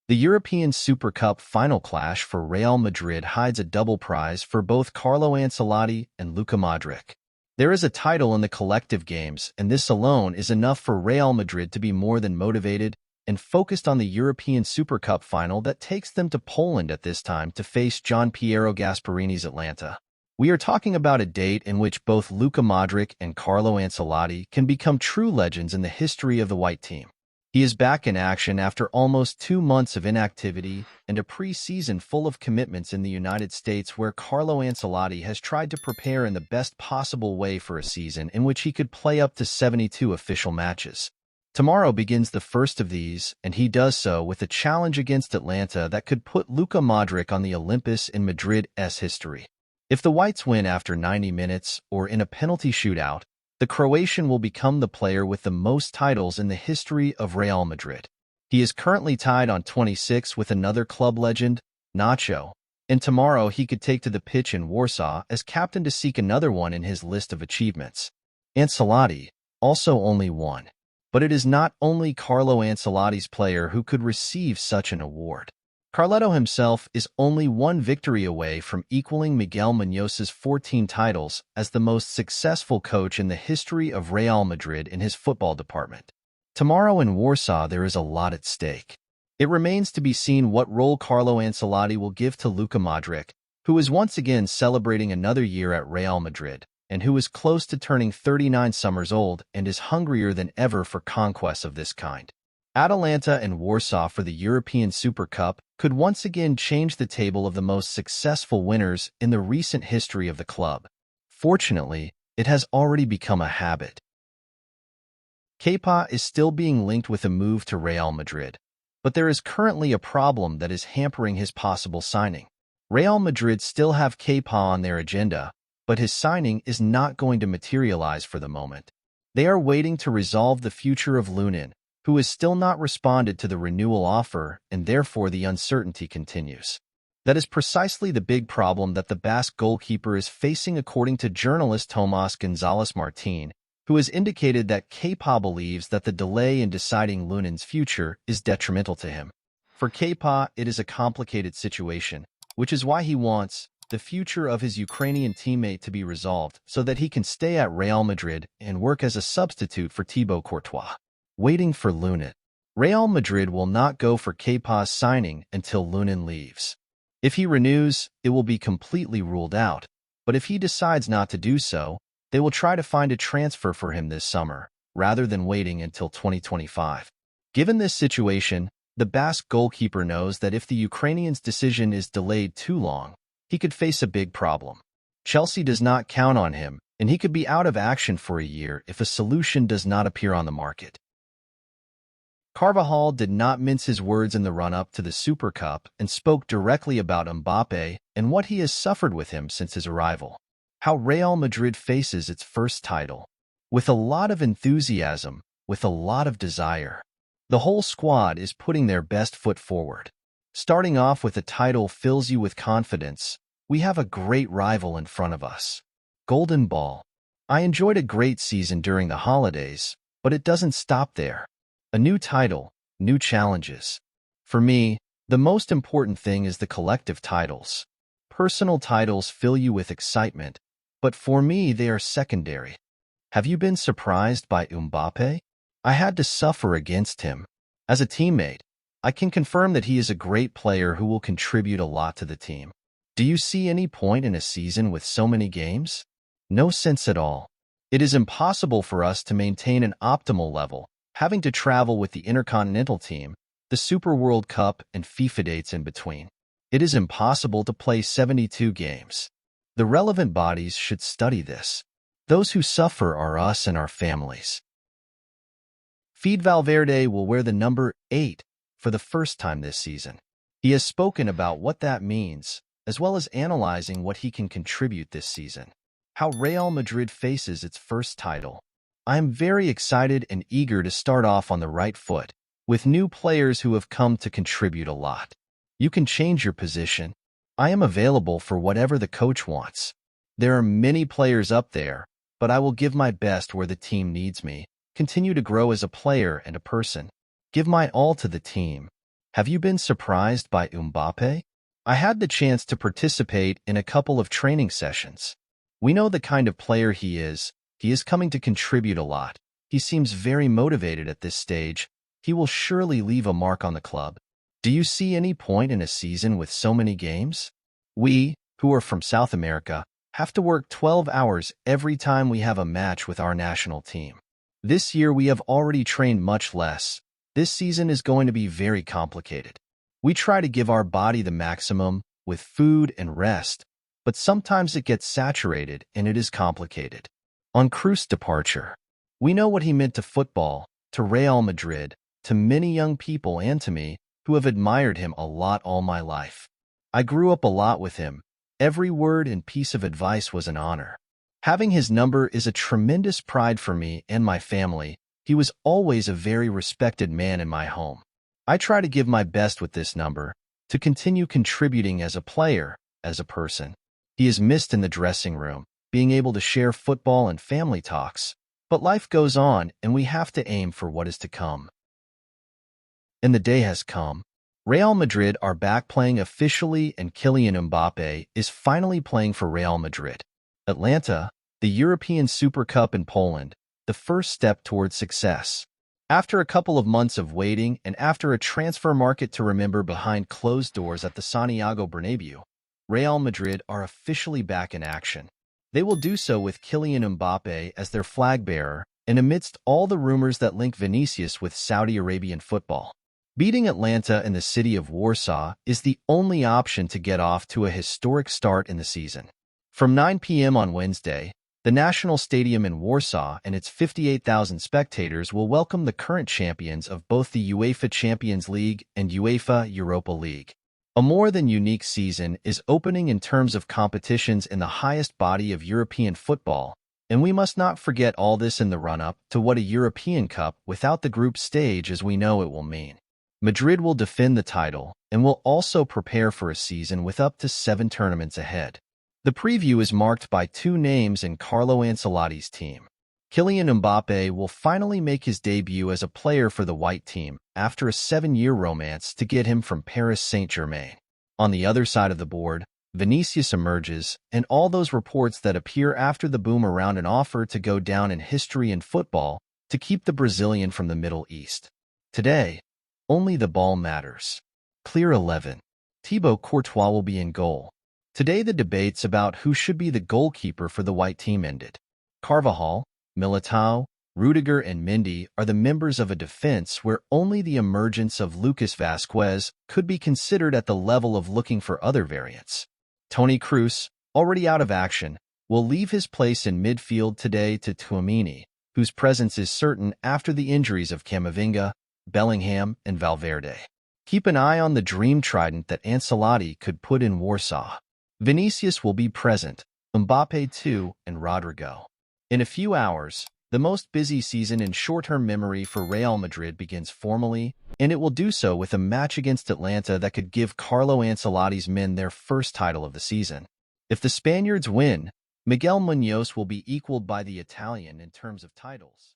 The European Super Cup final clash for Real Madrid hides a double prize for both Carlo Ancelotti and Luka Modric. There is a title in the collective games, and this alone is enough for Real Madrid to be more than motivated and focused on the European Super Cup final that takes them to Poland at this time to face Gian Piero Gasperini's Atalanta. We are talking about a date in which both Luka Modric and Carlo Ancelotti can become true legends in the history of the white team. He is back in action after almost 2 months of inactivity and a pre-season full of commitments in the United States, where Carlo Ancelotti has tried to prepare in the best possible way for a season in which he could play up to 72 official matches. Tomorrow begins the first of these, and he does so with a challenge against Atalanta that could put Luka Modric on the Olympus in Madrid's history. If the Whites win after 90 minutes or in a penalty shootout, the Croatian will become the player with the most titles in the history of Real Madrid. He is currently tied on 26 with another club legend, Nacho, and tomorrow he could take to the pitch in Warsaw as captain to seek another one in his list of achievements. Ancelotti, also only one. But it is not only Carlo Ancelotti's player who could receive such an award. Carletto himself is only one victory away from equaling Miguel Muñoz's 14 titles as the most successful coach in the history of Real Madrid in his football department. Tomorrow in Warsaw there is a lot at stake. It remains to be seen what role Carlo Ancelotti will give to Luka Modric, who is once again celebrating another year at Real Madrid, and who is close to turning 39 summers old and is hungrier than ever for conquests of this kind. Atalanta and Warsaw for the European Super Cup could once again change the table of the most successful winners in the recent history of the club. Fortunately, it has already become a habit. Kepa is still being linked with a move to Real Madrid, but there is currently a problem that is hampering his possible signing. Real Madrid still have Kepa on their agenda, but his signing is not going to materialize for the moment. They are waiting to resolve the future of Lunin, who has still not responded to the renewal offer, and therefore the uncertainty continues. That is precisely the big problem that the Basque goalkeeper is facing, according to journalist Tomás González Martín, who has indicated that Kepa believes that the delay in deciding Lunin's future is detrimental to him. For Kepa, it is a complicated situation, which is why he wants the future of his Ukrainian teammate to be resolved so that he can stay at Real Madrid and work as a substitute for Thibaut Courtois. Waiting for Lunin. Real Madrid will not go for Kepa's signing until Lunin leaves. If he renews, it will be completely ruled out, but if he decides not to do so, they will try to find a transfer for him this summer, rather than waiting until 2025. Given this situation, the Basque goalkeeper knows that if the Ukrainian's decision is delayed too long, he could face a big problem. Chelsea does not count on him, and he could be out of action for a year if a solution does not appear on the market. Carvajal did not mince his words in the run-up to the Super Cup and spoke directly about Mbappé and what he has suffered with him since his arrival. How Real Madrid faces its first title. With a lot of enthusiasm, with a lot of desire. The whole squad is putting their best foot forward. Starting off with a title fills you with confidence. We have a great rival in front of us. Golden Ball. I enjoyed a great season during the holidays, but it doesn't stop there. A new title, new challenges. For me, the most important thing is the collective titles. Personal titles fill you with excitement, but for me they are secondary. Have you been surprised by Mbappé? I had to suffer against him. As a teammate, I can confirm that he is a great player who will contribute a lot to the team. Do you see any point in a season with so many games? No sense at all. It is impossible for us to maintain an optimal level, having to travel with the Intercontinental team, the Super World Cup, and FIFA dates in between. It is impossible to play 72 games. The relevant bodies should study this. Those who suffer are us and our families. Fede Valverde will wear the number 8 for the first time this season. He has spoken about what that means, as well as analyzing what he can contribute this season. How Real Madrid faces its first title. I am very excited and eager to start off on the right foot, with new players who have come to contribute a lot. You can change your position. I am available for whatever the coach wants. There are many players up there, but I will give my best where the team needs me, continue to grow as a player and a person, give my all to the team, Have you been surprised by Mbappé? I had the chance to participate in a couple of training sessions. We know the kind of player he is. He is coming to contribute a lot. He seems very motivated at this stage. He will surely leave a mark on the club. Do you see any point in a season with so many games? We, who are from South America, have to work 12 hours every time we have a match with our national team. This year we have already trained much less. This season is going to be very complicated. We try to give our body the maximum with food and rest, but sometimes it gets saturated and it is complicated. On Kroos's departure, we know what he meant to football, to Real Madrid, to many young people and to me, who have admired him a lot all my life. I grew up a lot with him. Every word and piece of advice was an honor. Having his number is a tremendous pride for me and my family. He was always a very respected man in my home. I try to give my best with this number, to continue contributing as a player, as a person. He is missed in the dressing room, being able to share football and family talks. But life goes on, and we have to aim for what is to come. And the day has come. Real Madrid are back playing officially, and Kylian Mbappé is finally playing for Real Madrid. Atlanta, the European Super Cup in Poland, the first step towards success. After a couple of months of waiting and after a transfer market to remember behind closed doors at the Santiago Bernabéu, Real Madrid are officially back in action. They will do so with Kylian Mbappé as their flag bearer, and amidst all the rumors that link Vinicius with Saudi Arabian football. Beating Atlanta in the city of Warsaw is the only option to get off to a historic start in the season. From 9 p.m. on Wednesday, the National Stadium in Warsaw and its 58,000 spectators will welcome the current champions of both the UEFA Champions League and UEFA Europa League. A more than unique season is opening in terms of competitions in the highest body of European football, and we must not forget all this in the run-up to what a European Cup without the group stage as we know it will mean. Madrid will defend the title and will also prepare for a season with up to 7 tournaments ahead. The preview is marked by 2 names in Carlo Ancelotti's team. Kylian Mbappé will finally make his debut as a player for the White Team after a 7-year romance to get him from Paris Saint-Germain. On the other side of the board, Vinicius emerges, and all those reports that appear after the boom around an offer to go down in history in football to keep the Brazilian from the Middle East. Today, only the ball matters. Clear 11. Thibaut Courtois will be in goal. Today the debates about who should be the goalkeeper for the White Team ended. Carvajal, Militao, Rudiger and Mendy are the members of a defense where only the emergence of Lucas Vazquez could be considered at the level of looking for other variants. Toni Kroos, already out of action, will leave his place in midfield today to Tchouaméni, whose presence is certain after the injuries of Camavinga, Bellingham, and Valverde. Keep an eye on the dream trident that Ancelotti could put in Warsaw. Vinicius will be present, Mbappé too, and Rodrigo. In a few hours, the most busy season in short-term memory for Real Madrid begins formally, and it will do so with a match against Atlanta that could give Carlo Ancelotti's men their first title of the season. If the Spaniards win, Miguel Muñoz will be equaled by the Italian in terms of titles.